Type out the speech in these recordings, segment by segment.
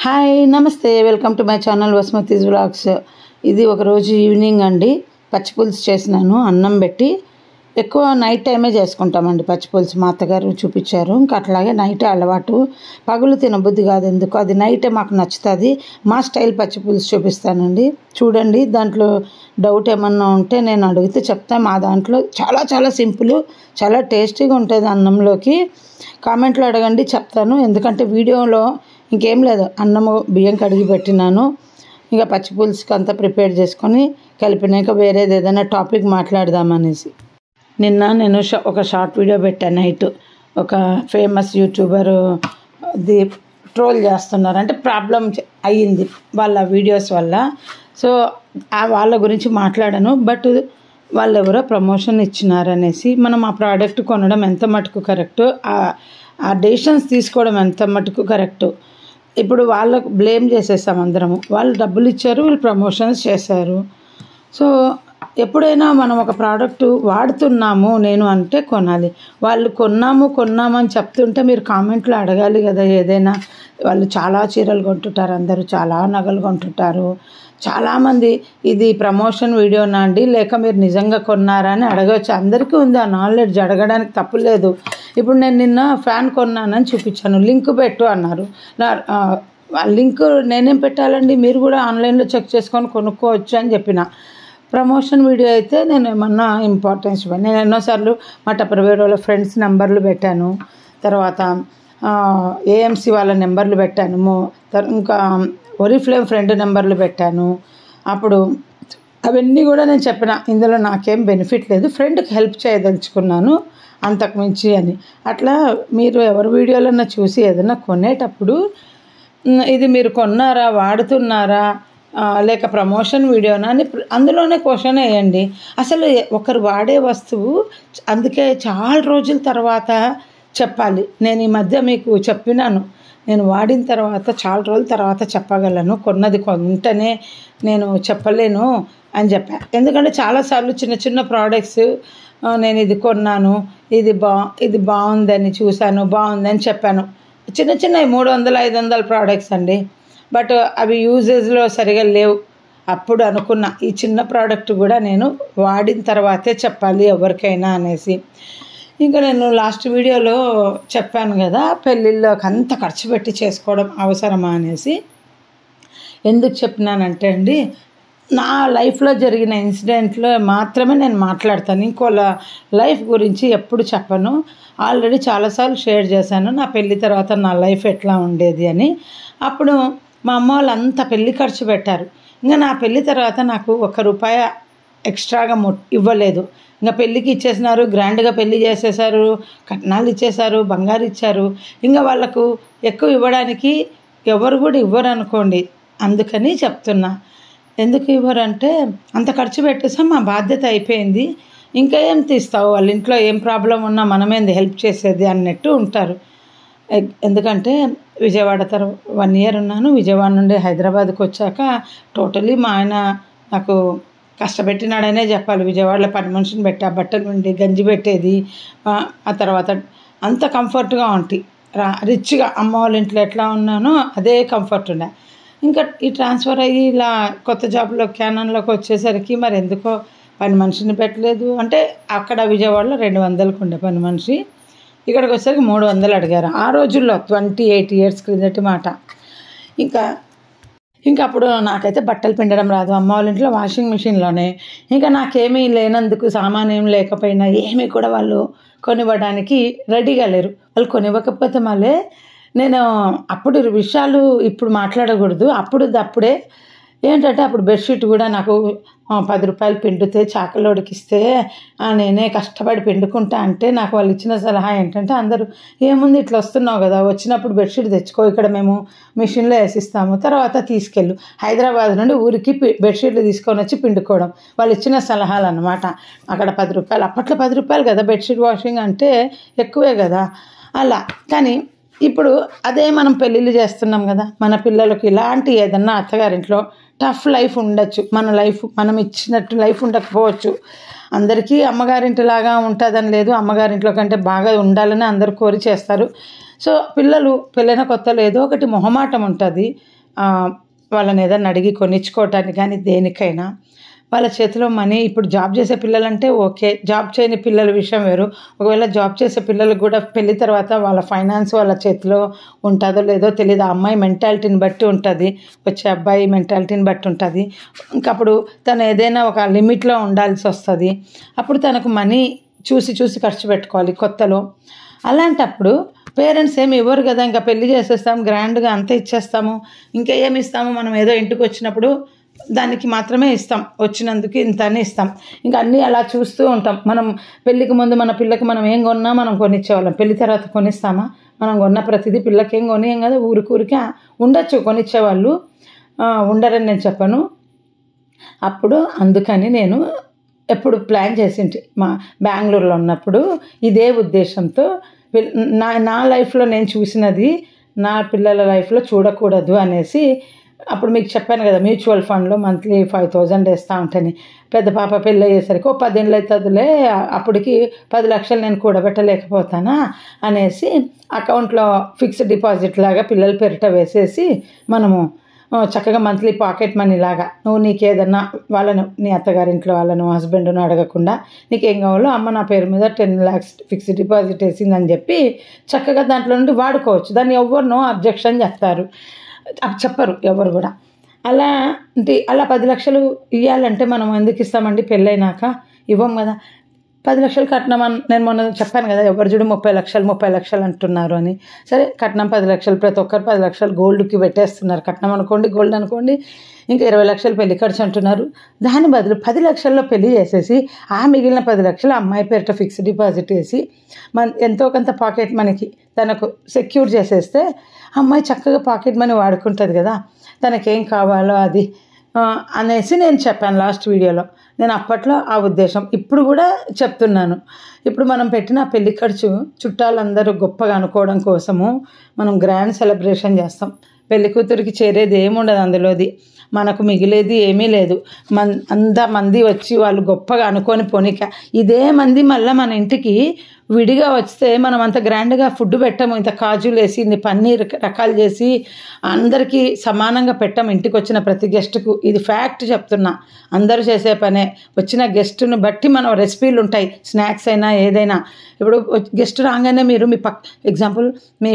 Hi నమస్తే welcome to my channel Vasumathi's vlogs. ఇది ఒకరోజు ఈవినింగ్ అండి. పచ్చిపులుసు చేసినాను అన్నం పెట్టి. ఎక్కువ నైట్ టైమే చేసుకుంటామండి పచ్చిపులుసు. మా అత్తగారు చూపించారు. ఇంకా అట్లాగే నైట్ అలవాటు. పగులు తినబుద్ధి కాదు ఎందుకు, అది నైటే మాకు నచ్చుతుంది. మా స్టైల్ పచ్చిపులుసు చూపిస్తానండి, చూడండి. దాంట్లో డౌట్ ఏమన్నా ఉంటే నేను అడిగితే చెప్తాను. మా దాంట్లో చాలా చాలా సింపుల్, చాలా టేస్టీగా ఉంటుంది అన్నంలోకి. కామెంట్లో అడగండి, చెప్తాను. ఎందుకంటే వీడియోలో ఇంకేం లేదు, అన్నము బియ్యం కడిగి పెట్టినాను. ఇంకా పచ్చిపులుసుకి అంతా ప్రిపేర్ చేసుకొని కలిపినాక వేరేది ఏదైనా టాపిక్ మాట్లాడదామనేసి నిన్న నేను ఒక షార్ట్ వీడియో పెట్టాను. నైట్ ఒక ఫేమస్ యూట్యూబర్ ది ట్రోల్ చేస్తున్నారు, అంటే ప్రాబ్లం అయ్యింది వాళ్ళ వీడియోస్ వల్ల. సో వాళ్ళ గురించి మాట్లాడాను. బట్ వాళ్ళు ఎవరో ప్రమోషన్ ఇచ్చినారనేసి మనం ఆ ప్రోడక్ట్ కొనడం ఎంత మటుకు కరెక్టు, ఆ డెసిషన్స్ తీసుకోవడం ఎంత మటుకు కరెక్టు. ఇప్పుడు వాళ్ళకు బ్లేమ్ చేసేస్తాం అందరము. వాళ్ళు డబ్బులు ఇచ్చారు, వీళ్ళు ప్రమోషన్స్ చేశారు. సో ఎప్పుడైనా మనం ఒక ప్రోడక్ట్ వాడుతున్నాము నేను అంటే కొనాలి. వాళ్ళు కొన్నాము అని చెప్తుంటే మీరు కామెంట్లో అడగాలి కదా. ఏదైనా వాళ్ళు చాలా చీరలు కొంటుంటారు, అందరూ చాలా నగలు కొంటుంటారు. చాలామంది ఇది ప్రమోషన్ వీడియోనా అండి లేక మీరు నిజంగా కొన్నారా అని అడగవచ్చు. అందరికీ ఉంది ఆ నాలెడ్జ్, అడగడానికి తప్పులేదు. ఇప్పుడు నేను నిన్న ఫ్యాన్ కొన్నానని చూపించాను, లింక్ పెట్టు అన్నారు. లింక్ నేనేం పెట్టాలండి, మీరు కూడా ఆన్లైన్లో చెక్ చేసుకొని కొనుక్కోవచ్చు అని చెప్పిన. ప్రమోషన్ వీడియో అయితే నేను ఏమన్నా ఇంపార్టెన్స్ ఇవ్వను. నేను ఎన్నోసార్లు మా టపర్వేర్ వాళ్ళ ఫ్రెండ్స్ నెంబర్లు పెట్టాను, తర్వాత ఏఎంసీ వాళ్ళ నెంబర్లు పెట్టాను, ఇంకా ఒరిఫ్లేమ్ ఫ్రెండ్ నెంబర్లు పెట్టాను. అప్పుడు అవన్నీ కూడా నేను చెప్పిన, ఇందులో నాకేం బెనిఫిట్ లేదు, ఫ్రెండ్కి హెల్ప్ చేయదలుచుకున్నాను అంతకుమించి అని. అట్లా మీరు ఎవరి వీడియోలన్నా చూసి ఏదైనా కొనేటప్పుడు ఇది మీరు కొన్నారా, వాడుతున్నారా, లేక ప్రమోషన్ వీడియోనా అని అందులోనే క్వశ్చన్ వేయండి. అసలు ఒకరు వాడే వస్తువు అందుకే చాలా రోజుల తర్వాత చెప్పాలి. నేను ఈ మధ్య మీకు చెప్పినాను, నేను వాడిన తర్వాత చాలా రోజుల తర్వాత చెప్పగలను, కొన్నది వెంటనే నేను చెప్పలేను అని చెప్పాను. ఎందుకంటే చాలాసార్లు చిన్న చిన్న ప్రోడక్ట్స్ నేను ఇది కొన్నాను, ఇది బాగుందని చూశాను, బాగుందని చెప్పాను. చిన్న 300-500 ప్రోడక్ట్స్ అండి. బట్ అవి యూజేజ్లో సరిగా లేవు. అప్పుడు అనుకున్న ఈ చిన్న ప్రోడక్ట్ కూడా నేను వాడిన తర్వాతే చెప్పాలి ఎవరికైనా అనేసి. ఇంకా నేను లాస్ట్ వీడియోలో చెప్పాను కదా, పెళ్ళిళ్ళకి అంత ఖర్చు పెట్టి చేసుకోవడం అవసరమా అనేసి. ఎందుకు చెప్పినానంటే అండి, నా లైఫ్లో జరిగిన ఇన్సిడెంట్లో మాత్రమే నేను మాట్లాడతాను. ఇంకో లైఫ్ గురించి ఎప్పుడు చెప్పను. ఆల్రెడీ చాలాసార్లు షేర్ చేశాను నా పెళ్ళి తర్వాత నా లైఫ్ ఎట్లా ఉండేది అని. అప్పుడు మా అమ్మ వాళ్ళు అంత పెళ్ళి ఖర్చు పెట్టారు. ఇంకా నా పెళ్ళి తర్వాత నాకు ₹1 ఎక్స్ట్రాగా ఇవ్వలేదు. ఇంకా పెళ్ళికి ఇచ్చేసినారు, గ్రాండ్గా పెళ్ళి చేసేసారు, కట్నాలు ఇచ్చేసారు, బంగారు ఇచ్చారు. ఇంకా వాళ్ళకు ఎక్కువ ఇవ్వడానికి ఎవరు కూడా ఇవ్వరు అనుకోండి. అందుకని చెప్తున్నా. ఎందుకు ఇవ్వరంటే అంత ఖర్చు పెట్టేసాం, మా బాధ్యత అయిపోయింది, ఇంకా ఏం తీస్తావు, వాళ్ళ ఇంట్లో ఏం ప్రాబ్లం ఉన్నా మనమేంది హెల్ప్ చేసేది అన్నట్టు ఉంటారు. ఎందుకంటే విజయవాడ 1 ఇయర్ ఉన్నాను. విజయవాడ నుండి హైదరాబాద్కి వచ్చాక టోటలీ మా ఆయన నాకు కష్టపెట్టినాడనే చెప్పాలి. విజయవాడలో పని మనిషిని పెట్టి బట్టలు నుండి గంజి పెట్టేది. ఆ తర్వాత అంత కంఫర్ట్గా ఉంటాయి, రిచ్గా అమ్మ వాళ్ళ ఇంట్లో ఎట్లా ఉన్నానో అదే కంఫర్ట్ ఉండే. ఇంకా ఈ ట్రాన్స్ఫర్ అయ్యి ఇలా కొత్త జాబ్లో క్యానన్లోకి వచ్చేసరికి మరి ఎందుకో పని మనిషిని పెట్టలేదు. అంటే అక్కడ విజయవాడలో 200కు ఉండే పని మనిషి, ఇక్కడికి వచ్చేసరికి 300 అడిగారు. ఆ రోజుల్లో 28 ఇయర్స్ క్రిందటి మాట. ఇంకా అప్పుడు నాకైతే బట్టలు పిండడం రాదు. అమ్మ వాళ్ళ ఇంట్లో వాషింగ్ మిషన్లోనే. ఇంకా నాకేమీ లేనందుకు, సామాన్ ఏం లేకపోయినా ఏమీ కూడా వాళ్ళు కొనివ్వడానికి రెడీగా లేరు. వాళ్ళు కొనివ్వకపోతే మళ్ళీ నేను అప్పుడు విషయాలు ఇప్పుడు మాట్లాడకూడదు. అప్పుడే ఏంటంటే అప్పుడు బెడ్షీట్ కూడా నాకు ₹10 పిండితే చాకలోడికి ఇస్తే నేనే కష్టపడి పిండుకుంటా అంటే నాకు వాళ్ళు ఇచ్చిన సలహా ఏంటంటే, అందరూ ఏముంది ఇట్లా వస్తున్నావు కదా, వచ్చినప్పుడు బెడ్షీట్ తెచ్చుకో, ఇక్కడ మేము మిషన్లో వేసిస్తాము, తర్వాత తీసుకెళ్ళు. హైదరాబాద్ నుండి ఊరికి బెడ్షీట్లు తీసుకొని వచ్చి పిండుకోవడం వాళ్ళు ఇచ్చిన సలహాలు అన్నమాట. అక్కడ ₹10, అప్పట్లో ₹10 కదా బెడ్షీట్ వాషింగ్ అంటే, ఎక్కువే కదా అలా. కానీ ఇప్పుడు అదే మనం పెళ్ళిళ్ళు చేస్తున్నాం కదా, మన పిల్లలకి ఇలాంటి ఏదన్నా అత్తగారింట్లో టఫ్ లైఫ్ ఉండొచ్చు, మన లైఫ్ మనం ఇచ్చినట్టు లైఫ్ ఉండకపోవచ్చు. అందరికీ అమ్మగారింటిలాగా ఉంటుందని లేదు, అమ్మగారింట్లో కంటే బాగా ఉండాలని అందరు కోరి చేస్తారు. సో పిల్లలు పెళ్ళైన కొత్తలో ఏదో ఒకటి మొహమాటం ఉంటుంది, వాళ్ళని ఏదైనా అడిగి కొనిచ్చుకోవటానికి కానీ దేనికైనా. వాళ్ళ చేతిలో మనీ, ఇప్పుడు జాబ్ చేసే పిల్లలంటే ఓకే, జాబ్ చేయని పిల్లల విషయం వేరు. ఒకవేళ జాబ్ చేసే పిల్లలకు కూడా పెళ్లి తర్వాత వాళ్ళ ఫైనాన్స్ వాళ్ళ చేతిలో ఉంటుందో లేదో తెలియదు. ఆ అమ్మాయి మెంటాలిటీని బట్టి ఉంటుంది, వచ్చే అబ్బాయి మెంటాలిటీని బట్టి ఉంటుంది. ఇంకప్పుడు తను ఏదైనా ఒక లిమిట్లో ఉండాల్సి వస్తుంది. అప్పుడు తనకు మనీ చూసి ఖర్చు పెట్టుకోవాలి కొత్తలో. అలాంటప్పుడు పేరెంట్స్ ఏమి ఇవ్వరు కదా, ఇంకా పెళ్లి చేసేస్తాం, గ్రాండ్గా అంతా ఇచ్చేస్తాము, ఇంకా ఏమి ఇస్తాము, మనం ఏదో ఇంటికి వచ్చినప్పుడు దానికి మాత్రమే ఇస్తాం, వచ్చినందుకు ఇంత అని ఇస్తాం. ఇంకా అన్నీ అలా చూస్తూ ఉంటాం. మనం పెళ్ళికి ముందు మన పిల్లకి మనం ఏం కొన్నా మనం కొనిచ్చేవాళ్ళం, పెళ్లి తర్వాత కొనిస్తామా? మనం కొన్న ప్రతిదీ పిల్లకి ఏం కొనియం కదా, ఊరికే ఉండొచ్చు కొనిచ్చేవాళ్ళు, ఉండరని నేను చెప్పను. అప్పుడు అందుకని నేను ఎప్పుడు ప్లాన్ చేసింటి, మా బెంగళూరులో ఉన్నప్పుడు ఇదే ఉద్దేశంతో, నా లైఫ్లో నేను చూసినది నా పిల్లల లైఫ్లో చూడకూడదు అనేసి. అప్పుడు మీకు చెప్పాను కదా, మ్యూచువల్ ఫండ్లో మంత్లీ 5,000 వేస్తూ ఉంటాను. పెద్ద పాప పెళ్ళి అయ్యేసరికి 10 ఏళ్ళు అవుతుందిలే, అప్పటికి 10 లక్షలు నేను కూడబెట్టలేకపోతానా అనేసి అకౌంట్లో ఫిక్స్డ్ డిపాజిట్ లాగా పిల్లల పేరిట వేసేసి మనము చక్కగా మంత్లీ పాకెట్ మనీ లాగా, నువ్వు నీకేదన్నా వాళ్ళను, నీ అత్తగారింట్లో వాళ్ళను, హస్బెండ్ను అడగకుండా నీకేం కావాలో అమ్మ నా పేరు మీద 10 lakhs ఫిక్స్డ్ డిపాజిట్ వేసిందని చెప్పి చక్కగా దాంట్లో నుండి వాడుకోవచ్చు. దాన్ని ఎవరు నో అబ్జెక్షన్ చెప్తారు, చెప్పరు ఎవరు కూడా. అలా 10 లక్షలు ఇవ్వాలంటే మనం ఎందుకు ఇస్తామండి? పెళ్ళైనాక ఇవ్వం కదా. 10 లక్షలు కట్నం నేను మొన్న చెప్పాను కదా, ఎవరు చూడు 30 లక్షలు అంటున్నారు అని. సరే కట్నం 10 లక్షలు, ప్రతి ఒక్కరు 10 లక్షలు గోల్డ్కి పెట్టేస్తున్నారు. కట్నం అనుకోండి, గోల్డ్ అనుకోండి, ఇంకా 20 లక్షలు పెళ్లి ఖర్చు అంటున్నారు. దాని బదులు 10 లక్షల్లో పెళ్లి చేసేసి ఆ మిగిలిన 10 లక్షలు అమ్మాయి పేరిట ఫిక్స్డ్ డిపాజిట్ వేసి ఎంతో కొంత పాకెట్ మనీకి తనకు సెక్యూర్ చేసేస్తే అమ్మాయి చక్కగా పాకెట్ మనీ వాడుకుంటుంది కదా, తనకేం కావాలో అది అనేసి నేను చెప్పాను లాస్ట్ వీడియోలో. నేను అప్పట్లో ఆ ఉద్దేశం, ఇప్పుడు కూడా చెప్తున్నాను. ఇప్పుడు మనం పెట్టిన పెళ్లి ఖర్చు చుట్టాలందరూ గొప్పగా అనుకోవడం కోసము మనం గ్రాండ్ సెలబ్రేషన్ చేస్తాం. పెళ్లి కూతురికి చేరేది ఏముండదు అందులోది, మనకు మిగిలేది ఏమీ లేదు. మంది వచ్చి వాళ్ళు గొప్పగా అనుకొని పోనిక, ఇదే మంది మళ్ళీ మన ఇంటికి విడిగా వస్తే మనం అంత గ్రాండ్గా ఫుడ్ పెట్టము. ఇంత కాజులు వేసి, ఇన్ని పన్నీర్ రకాలు చేసి అందరికీ సమానంగా పెట్టాము ఇంటికి వచ్చిన ప్రతి గెస్ట్కు. ఇది ఫ్యాక్ట్ చెప్తున్నా, అందరూ చేసే పనే. వచ్చిన గెస్ట్ను బట్టి మనం రెసిపీలు ఉంటాయి, స్నాక్స్ అయినా ఏదైనా. ఇప్పుడు గెస్ట్ రాగానే మీరు మీ ఎగ్జాంపుల్ మీ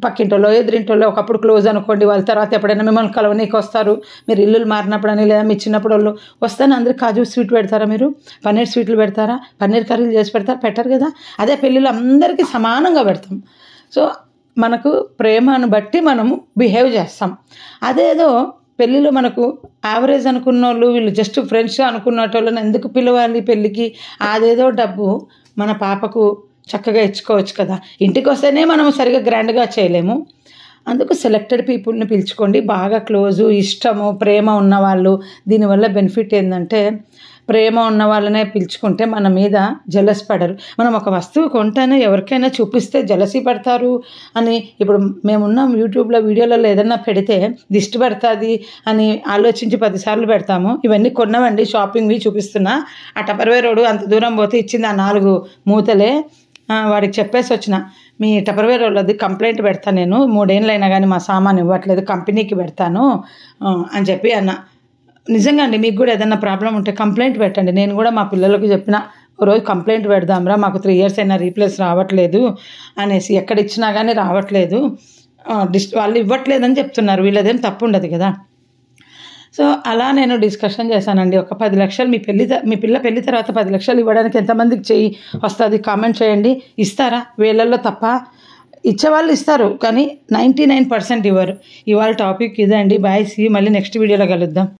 పక్కింటోలో ఎదురింటోలో ఒకప్పుడు క్లోజ్ అనుకోండి, వాళ్ళ తర్వాత ఎప్పుడైనా మిమ్మల్ని కలవనీకి వస్తారు, మీరు ఇల్లులు మారినప్పుడు అని, లేదా మీ చిన్నప్పుడు వాళ్ళు వస్తాను అందరికి కాజు స్వీట్ పెడతారా, మీరు పన్నీర్ స్వీట్లు పెడతారా, పన్నీర్ కర్రీలు చేసి పెడతారా? పెట్టరు కదా. అదే పెళ్ళిళ్ళు అందరికీ సమానంగా పెడతాం. సో మనకు ప్రేమను బట్టి మనము బిహేవ్ చేస్తాం. అదేదో పెళ్ళిలో మనకు యావరేజ్ అనుకున్న వాళ్ళు, వీళ్ళు జస్ట్ ఫ్రెండ్స్ అనుకున్నటోళ్ళని ఎందుకు పిలవాలి పెళ్ళికి? అదేదో డబ్బు మన పాపకు చక్కగా ఇచ్చుకోవచ్చు కదా. ఇంటికి వస్తేనే మనం సరిగా గ్రాండ్గా చేయలేము. అందుకు సెలెక్టెడ్ పీపుల్ని పిలుచుకోండి, బాగా క్లోజు, ఇష్టము, ప్రేమ ఉన్నవాళ్ళు. దీనివల్ల బెనిఫిట్ ఏంటంటే, ప్రేమ ఉన్న వాళ్ళనే పిలుచుకుంటే మన మీద జలస్ పడరు. మనం ఒక వస్తువు కొంటేనే ఎవరికైనా చూపిస్తే జలసి పడతారు అని, ఇప్పుడు మేమున్నాం యూట్యూబ్లో వీడియోలలో ఏదన్నా పెడితే దిష్టి పడుతుంది అని ఆలోచించి 10 సార్లు పెడతాము. ఇవన్నీ కొన్నామండి, షాపింగ్వి చూపిస్తున్నా. ఆ టపర్వేరోడు అంత దూరం పోతే ఇచ్చింది ఆ 4 మూతలే. వాడికి చెప్పేసి వచ్చిన, మీ టపర్వేర్ వాళ్ళది కంప్లైంట్ పెడతాను నేను, 3 ఏళ్ళు అయినా కానీ మా సామాన్ ఇవ్వట్లేదు, కంపెనీకి పెడతాను అని చెప్పి అన్న. నిజంగా అండి, మీకు కూడా ఏదైనా ప్రాబ్లం ఉంటే కంప్లైంట్ పెట్టండి. నేను కూడా మా పిల్లలకు చెప్పిన, రోజు కంప్లైంట్ పెడదాంరా, మాకు 3 years అయినా రీప్లేస్ రావట్లేదు అనేసి, ఎక్కడ ఇచ్చినా కానీ రావట్లేదు, వాళ్ళు ఇవ్వట్లేదని చెప్తున్నారు. వీళ్ళదేం తప్పు ఉండదు కదా. సో అలా నేను డిస్కషన్ చేశానండి. ఒక 10 లక్షలు మీ పిల్ల పెళ్లి తర్వాత 10 లక్షలు ఇవ్వడానికి ఎంతమందికి చెయ్యి వస్తుంది? కామెంట్ చేయండి. ఇస్తారా? వేలల్లో తప్ప ఇచ్చేవాళ్ళు ఇస్తారు, కానీ 99% ఇవ్వరు. ఇవాళ టాపిక్ ఇదే అండి. బాయ్, సీ, మళ్ళీ నెక్స్ట్ వీడియోలో కలుద్దాం.